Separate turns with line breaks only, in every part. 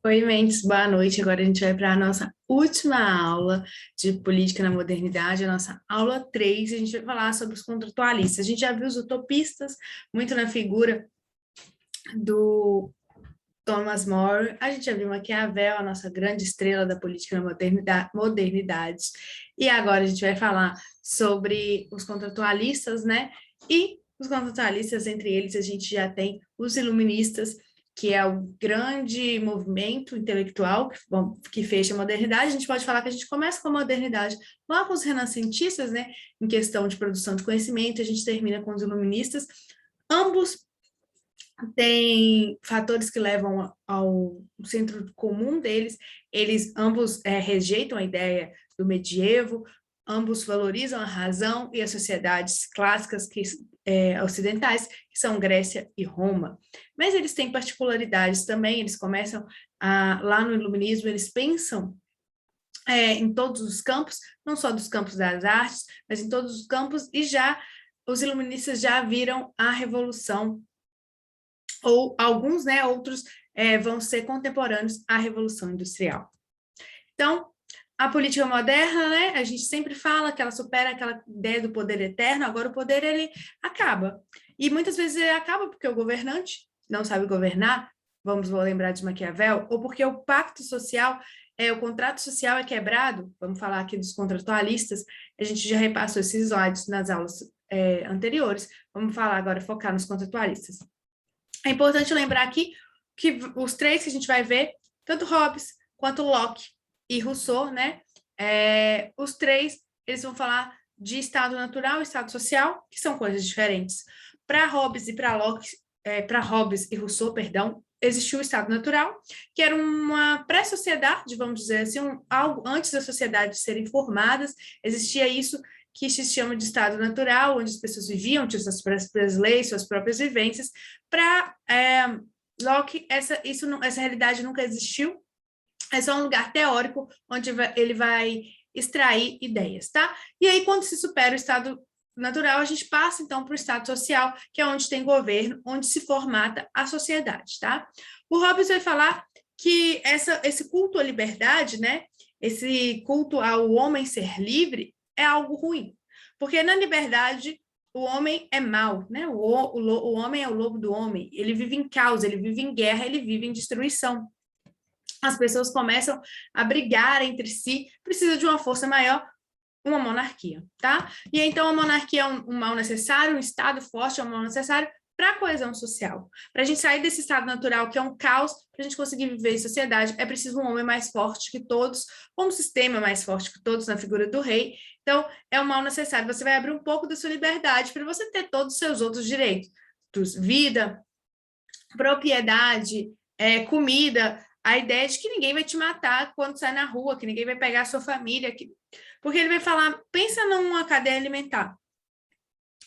Oi, Mendes, boa noite. Agora a gente vai para a nossa última aula de Política na Modernidade, a nossa aula 3. A gente vai falar sobre os contratualistas. A gente já viu os utopistas, muito na figura do Thomas More. A gente já viu Maquiavel, a nossa grande estrela da política na modernidade. E agora a gente vai falar sobre os contratualistas, né? E os contratualistas, entre eles, a gente já tem os iluministas, que é o grande movimento intelectual que fecha a modernidade. A gente pode falar que a gente começa com a modernidade lá com os renascentistas, né, em questão de produção de conhecimento, a gente termina com os iluministas. Ambos têm fatores que levam ao centro comum deles, eles ambos rejeitam a ideia do medievo, ambos valorizam a razão e as sociedades clássicas ocidentais, que são Grécia e Roma. Mas eles têm particularidades também, eles começam lá no iluminismo, eles pensam em todos os campos, não só dos campos das artes, mas em todos os campos, e já os iluministas já viram a revolução, ou alguns, né, outros vão ser contemporâneos à Revolução Industrial. Então, a política moderna, né, a gente sempre fala que ela supera aquela ideia do poder eterno, agora o poder, ele acaba. E muitas vezes ele acaba porque o governante não sabe governar, vou lembrar de Maquiavel, ou porque o pacto social, o contrato social é quebrado, vamos falar aqui dos contratualistas, a gente já repassou esses slides nas aulas anteriores, vamos falar agora, focar nos contratualistas. É importante lembrar aqui que os três que a gente vai ver, tanto Hobbes quanto Locke e Rousseau, né? Os três, eles vão falar de estado natural e estado social, que são coisas diferentes. Para Hobbes e para Locke, para Hobbes e Rousseau, perdão, existiu o estado natural, que era uma pré-sociedade, vamos dizer assim, algo antes das sociedades serem formadas, existia isso que se chama de estado natural, onde as pessoas viviam, tinham suas próprias leis, suas próprias vivências. Para Locke, essa realidade nunca existiu, é só um lugar teórico onde ele vai extrair ideias, tá? E aí, quando se supera o estado natural, a gente passa, então, para o estado social, que é onde tem governo, onde se formata a sociedade, tá? O Hobbes vai falar que esse culto à liberdade, né? Esse culto ao homem ser livre é algo ruim, porque na liberdade o homem é mau, né? O homem é o lobo do homem, ele vive em caos, ele vive em guerra, ele vive em destruição. As pessoas começam a brigar entre si, precisa de uma força maior, uma monarquia, tá? E então a monarquia é um mal necessário, um Estado forte é um mal necessário para a coesão social. Para a gente sair desse estado natural, que é um caos, para a gente conseguir viver em sociedade, é preciso um homem mais forte que todos, um sistema mais forte que todos, na figura do rei. Então, é um mal necessário. Você vai abrir um pouco da sua liberdade para você ter todos os seus outros direitos. Vida, propriedade, comida, a ideia de que ninguém vai te matar quando sai na rua, que ninguém vai pegar a sua família, porque ele vai falar, pensa numa cadeia alimentar.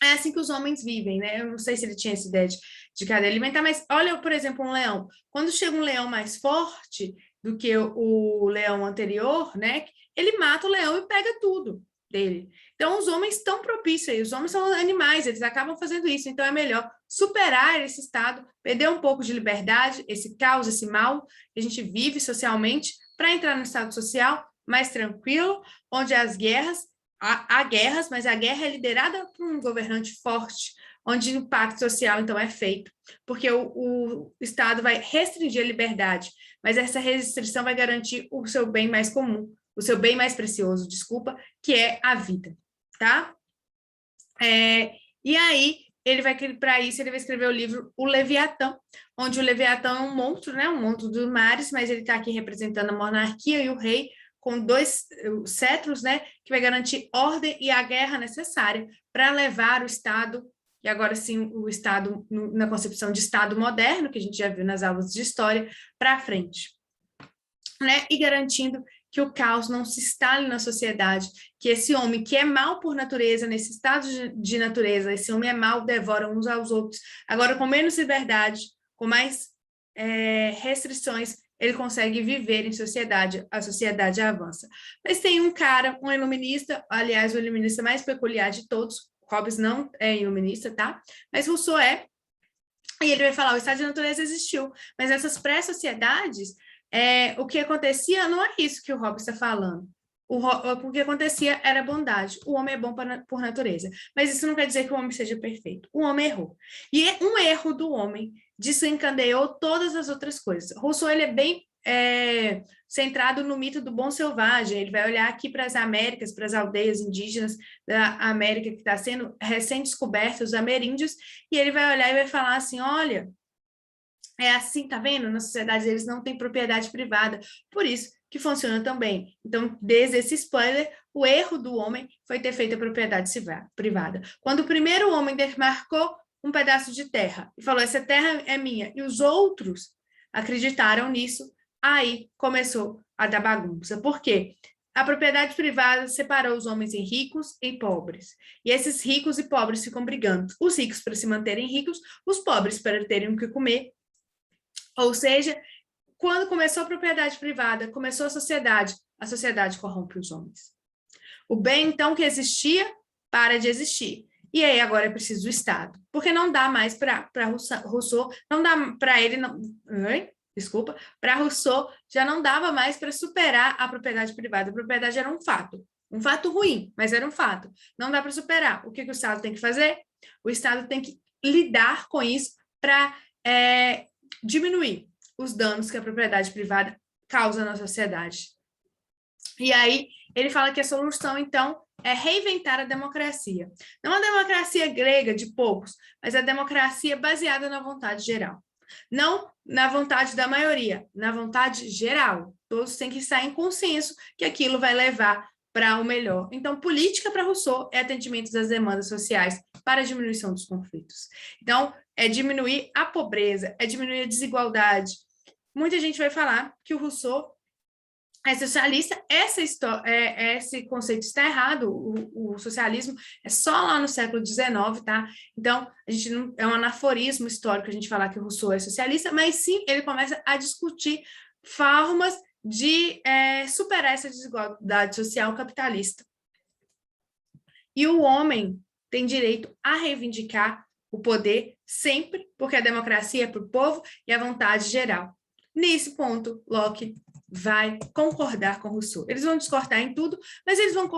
É assim que os homens vivem, né? Eu não sei se ele tinha essa ideia de cadeia alimentar, mas olha, por exemplo, um leão. Quando chega um leão mais forte do que o leão anterior, né? Ele mata o leão e pega tudo dele. Então, os homens estão propícios aí, os homens são animais, eles acabam fazendo isso. Então, é melhor superar esse estado, perder um pouco de liberdade, esse caos, esse mal que a gente vive socialmente, para entrar no estado social mais tranquilo, onde as guerras há guerras, mas a guerra é liderada por um governante forte, onde o impacto social, então, é feito, porque o Estado vai restringir a liberdade, mas essa restrição vai garantir o seu bem mais comum, o seu bem mais precioso, desculpa, que é a vida, tá? E aí, para isso, ele vai escrever o livro O Leviatã, onde o Leviatã é um monstro, né? Um monstro dos mares, mas ele está aqui representando a monarquia e o rei, com dois cetros, né, que vai garantir ordem e a guerra necessária para levar o Estado, e agora sim o Estado, na concepção de Estado moderno, que a gente já viu nas aulas de história, para frente, né, e garantindo que o caos não se instale na sociedade, que esse homem que é mau por natureza, nesse estado de natureza, esse homem é mau, devora uns aos outros, agora com menos liberdade, com mais restrições, ele consegue viver em sociedade, a sociedade avança. Mas tem um cara, um iluminista, aliás, o iluminista mais peculiar de todos, Hobbes não é iluminista, tá? Mas Rousseau é, E ele vai falar, o estado de natureza existiu, mas essas pré-sociedades, o que acontecia não é isso que o Hobbes está falando. O que acontecia era bondade. O homem é bom por natureza. Mas isso não quer dizer que o homem seja perfeito. O homem errou. E um erro do homem desencadeou todas as outras coisas. Rousseau, ele é bem centrado no mito do bom selvagem. Ele vai olhar aqui para as Américas, para as aldeias indígenas da América que está sendo recém-descoberta, os ameríndios, e ele vai olhar e vai falar assim, olha, é assim, tá vendo? Na sociedade eles não têm propriedade privada, por isso que funciona também. Então, desde esse spoiler, o erro do homem foi ter feito a propriedade privada. Quando o primeiro homem demarcou um pedaço de terra e falou, essa terra é minha, e os outros acreditaram nisso, aí começou a dar bagunça. Por quê? A propriedade privada separou os homens em ricos e pobres. E esses ricos e pobres ficam brigando. Os ricos para se manterem ricos, os pobres para terem o que comer. Ou seja, quando começou a propriedade privada, começou a sociedade corrompe os homens. O bem, então, que existia, para de existir. E aí agora é preciso o Estado. Porque não dá mais para Rousseau, não dá para ele... Desculpa, para Rousseau já não dava mais para superar a propriedade privada. A propriedade era um fato ruim, mas era um fato. Não dá para superar. O que o Estado tem que fazer? O Estado tem que lidar com isso para diminuir os danos que a propriedade privada causa na sociedade. E aí ele fala que a solução, então, é reinventar a democracia. Não a democracia grega de poucos, mas a democracia baseada na vontade geral. Não na vontade da maioria, na vontade geral. Todos têm que estar em consenso que aquilo vai levar para o melhor. Então, política para Rousseau é atendimento das demandas sociais para a diminuição dos conflitos. Então, é diminuir a pobreza, é diminuir a desigualdade. Muita gente vai falar que o Rousseau é socialista, esse conceito está errado, o socialismo é só lá no século XIX, tá? Então, a gente não, é um anaforismo histórico a gente falar que o Rousseau é socialista, mas sim, ele começa a discutir formas de superar essa desigualdade social capitalista. E o homem tem direito a reivindicar o poder sempre, porque a democracia é para o povo e a vontade geral. Nesse ponto, Locke vai concordar com Rousseau. Eles vão discordar em tudo, mas eles vão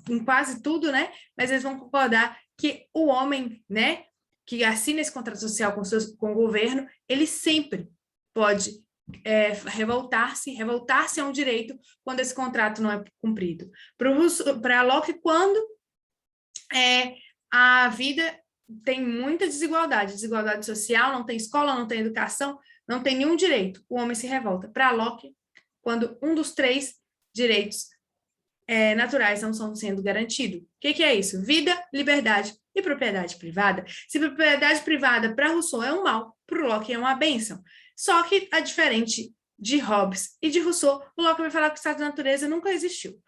em quase tudo, né? Mas eles vão concordar que o homem, né, que assina esse contrato social com o governo, ele sempre pode revoltar-se é um direito quando esse contrato não é cumprido. Para Locke, quando a vida tem muita desigualdade social, não tem escola, não tem educação, não tem nenhum direito, o homem se revolta. Para Locke, quando um dos 3 direitos naturais não estão sendo garantidos. O que é isso? Vida, liberdade e propriedade privada. Se propriedade privada para Rousseau é um mal, para o Locke é uma bênção. Só que, diferente de Hobbes e de Rousseau, o Locke vai falar que o estado da natureza nunca existiu.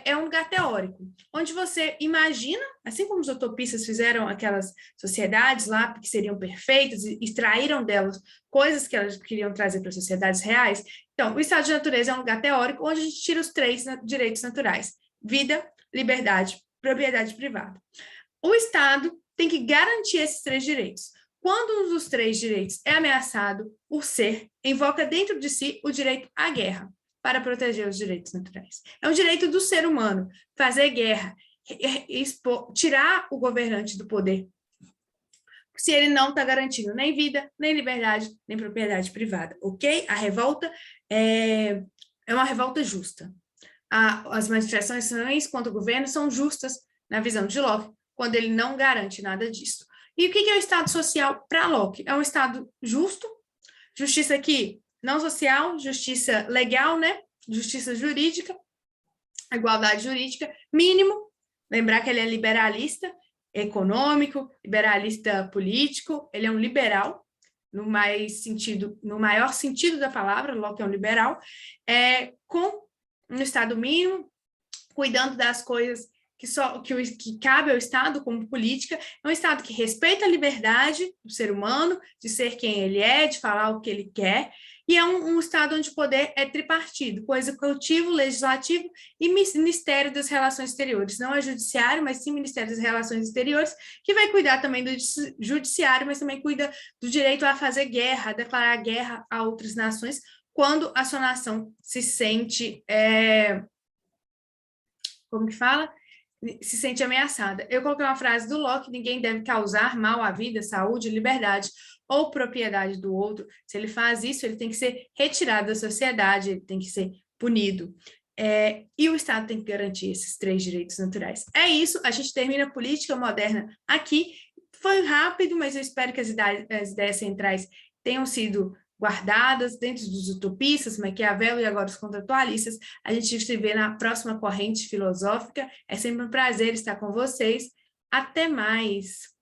É um lugar teórico, onde você imagina, assim como os utopistas fizeram aquelas sociedades lá que seriam perfeitas e extraíram delas coisas que elas queriam trazer para as sociedades reais. Então, o estado de natureza é um lugar teórico onde a gente tira os 3 direitos naturais: vida, liberdade, propriedade privada. O Estado tem que garantir esses 3 direitos. Quando um dos 3 direitos é ameaçado, o ser invoca dentro de si o direito à guerra, para proteger os direitos naturais. É um direito do ser humano fazer guerra, tirar o governante do poder, se ele não está garantindo nem vida, nem liberdade, nem propriedade privada, ok? A revolta é uma revolta justa. As manifestações contra o governo são justas, na visão de Locke, quando ele não garante nada disso. E o que é o Estado social para Locke? É um Estado justo, justiça aqui não social, justiça legal, né? Justiça jurídica, igualdade jurídica, mínimo. Lembrar que ele é liberalista econômico, liberalista político, ele é um liberal, no maior sentido da palavra, Locke é um liberal, com um Estado mínimo, cuidando das coisas que cabe ao Estado como política, é um Estado que respeita a liberdade do ser humano, de ser quem ele é, de falar o que ele quer, e é um Estado onde o poder é tripartido, com o Executivo, Legislativo e Ministério das Relações Exteriores. Não é Judiciário, mas sim Ministério das Relações Exteriores, que vai cuidar também do Judiciário, mas também cuida do direito a fazer guerra, a declarar guerra a outras nações, quando a sua nação se sente... como que fala? Se sente ameaçada. Eu coloquei uma frase do Locke: ninguém deve causar mal à vida, saúde, liberdade ou propriedade do outro. Se ele faz isso, ele tem que ser retirado da sociedade, ele tem que ser punido. E o Estado tem que garantir esses 3 direitos naturais. É isso, a gente termina a política moderna aqui. Foi rápido, mas eu espero que as ideias centrais tenham sido guardadas dentro dos utopistas, Maquiavel e agora os contratualistas. A gente se vê na próxima corrente filosófica. É sempre um prazer estar com vocês. Até mais!